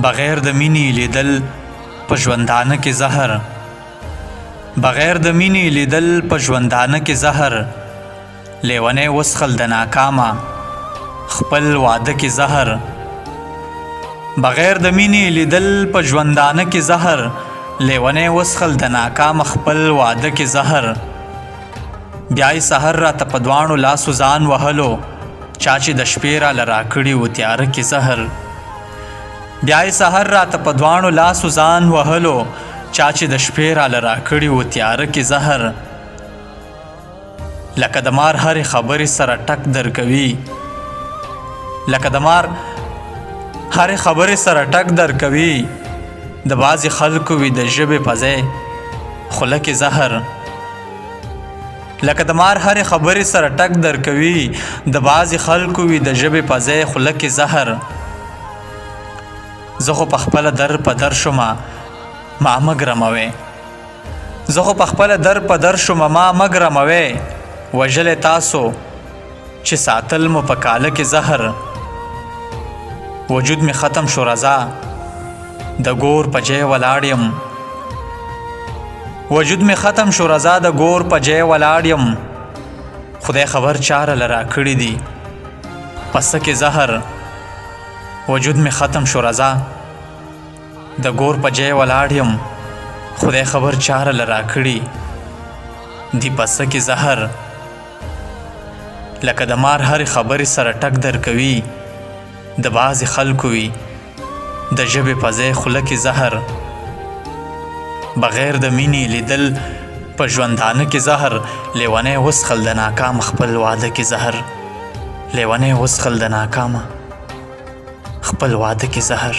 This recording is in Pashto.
بغیر د مینې لیدل په ژوندانه کې زهر، بغیر د مینې لیدل په ژوندانه کې زهر، لیونی وسخل د ناکامه خپل واده کې زهر، بغیر د مینې لیدل په ژوندانه کې زهر، لیونی وسخل د ناکامه خپل واده کې زهر، بیا یې سحر راته په دواړو لاسو ځان وهلو، چا چې د شپې راله راکړي و تیاره کې زهر، بیا یې سحر راته په دواړو لاسو ځان وهلو، چا چې د شپې راله راکړي و تیاره کې زهر، لکه د مار هرې خبرې سره ټک درکوي، لکه د مار هرې خبرې سره ټک درکوي، د بعضې خلکو وي د ژبې په ځای خوله کې زهر، لکه د مار هرې خبرې سره ټک درکوي، د بعضې خلکو وي د ژبې په ځای خوله کې زهر، زه خو پخپله در په در شومه ما مه ګرموې، زه خو پخپله در په در شومه ما مه ګرموې، وژلی تاسو چې ساتل مو په کاله کې زهر، وجود می ختم شو رضا د ګور په جای ولاړ یم، وجود می ختم شو رضا د ګور په جای ولاړ یم، خدای خبر چا راله راکړي دي پسه کې زهر، وجود می ختم شو رضا د ګور په جای ولاړ یم، خدای خبر چا راله راکړي دي پسه کې زهر، لکه د مار هرې خبرې سره ټک درکوي، د بعضې خلکو وي د ژبې په ځای خوله کې زهر، بغیر د مینې لیدل په ژوندانه کې زهر، لیونی وسخل د ناکام خپل واده کې زهر، لیونی وسخل د ناکامه خپل واده کې زهر.